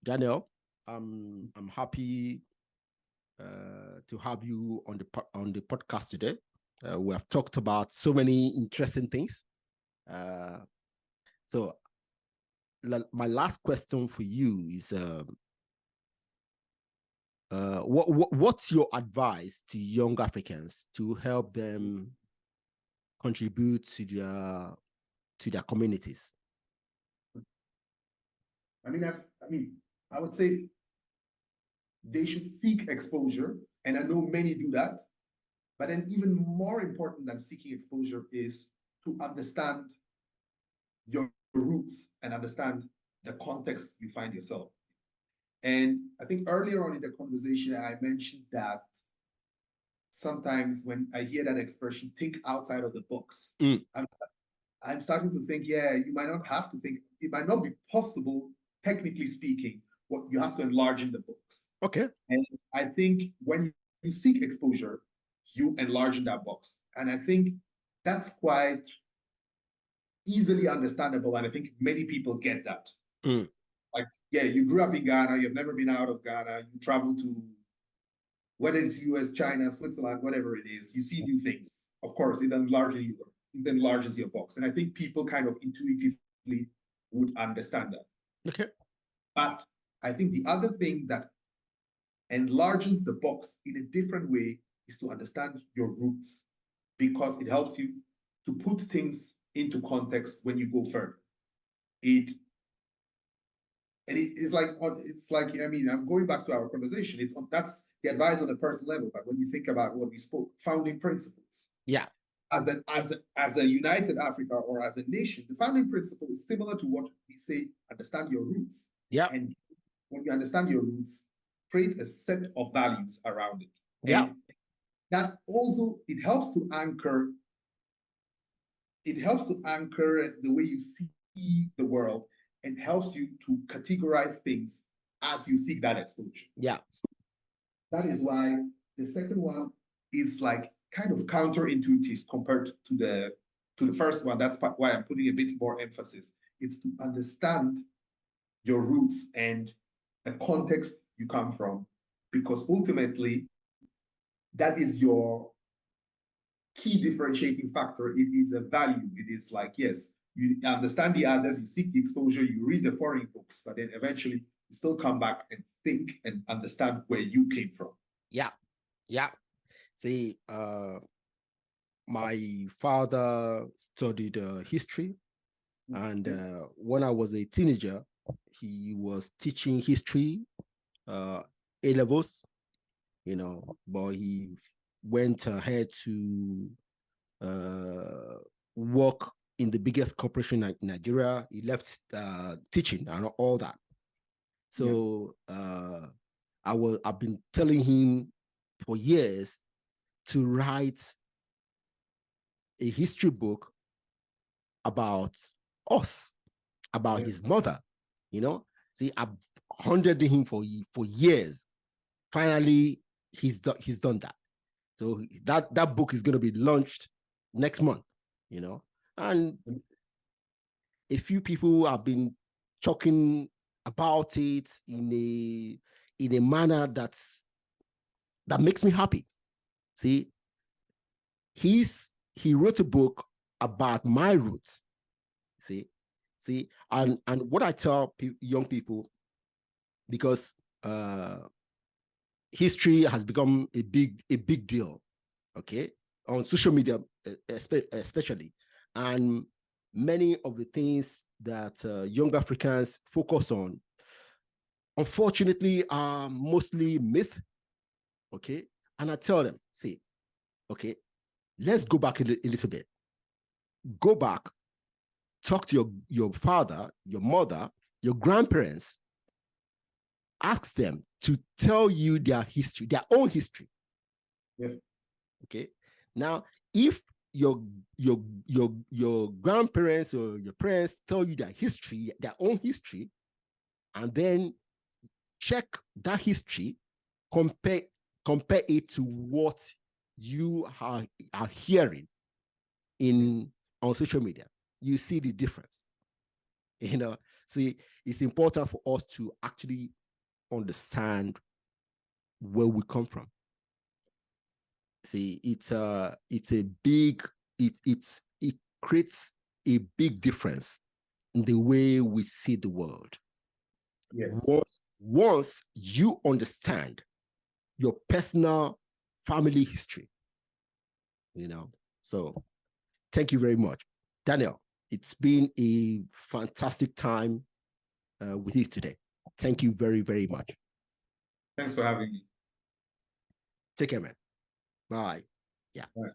Daniel, I'm happy to have you on the podcast today. We have talked about so many interesting things. So my last question for you is, what's your advice to young Africans to help them contribute to their communities? I would say they should seek exposure, and I know many do that. But then even more important than seeking exposure is to understand your roots and understand the context you find yourself. And I think earlier on in the conversation, I mentioned that sometimes when I hear that expression, think outside of the box, I'm starting to think, yeah, you might not have to think, it might not be possible, technically speaking, what you have to enlarge in the box. Okay. And I think when you seek exposure, you enlarge in that box. And I think that's quite easily understandable. And I think many people get that. Like, yeah, you grew up in Ghana, you've never been out of Ghana, you travel to, whether it's US, China, Switzerland, whatever it is, you see new things. Of course, it enlarges your box. And I think people kind of intuitively would understand that. Okay. But I think the other thing that enlarges the box in a different way is to understand your roots, because it helps you to put things into context when you go further. It's like, I mean, I'm going back to our conversation. That's the advice on a personal level. But when you think about what we spoke, founding principles. Yeah. As a united Africa or as a nation, the founding principle is similar to what we say, understand your roots. Yeah. And when you understand your roots, create a set of values around it. Yeah. And that also, it helps to anchor the way you see the world, and helps you to categorize things as you seek that exposure. Yeah. So that is why the second one is like kind of counterintuitive compared to the first one. That's why I'm putting a bit more emphasis. It's to understand your roots and the context you come from, because ultimately that is your key differentiating factor. It is a value. It is like, yes, you understand the others, you seek the exposure, you read the foreign books, but then eventually you still come back and think and understand where you came from. Yeah. Yeah. See, my father studied history, and when I was a teenager, he was teaching history, A-levels, but he went ahead to work in the biggest corporation in Nigeria. He left teaching and all that. So I've been telling him for years to write a history book about us, about his mother. See, I've hounded him for years. Finally, he's done that. So that book is going to be launched next month, and a few people have been talking about it in a manner that makes me happy. See, he wrote a book about my roots. See, and what I tell young people, because history has become a big deal, okay, on social media especially, and many of the things that young Africans focus on, unfortunately, are mostly myth, okay. And I tell them, see, okay, let's go back a little bit. Go back, talk to your father, your mother, your grandparents. Ask them to tell you their history, their own history. Yeah. Okay. Now, if your grandparents or your parents tell you their history, their own history, and then check that history, compare it to what you are hearing on social media, you see the difference. See, it's important for us to actually understand where we come from. See, it creates a big difference in the way we see the world. Yes. Once you understand your personal family history, So thank you very much. Daniel, it's been a fantastic time with you today. Thank you very, very much. Thanks for having me. Take care, man. Bye. Yeah. Bye.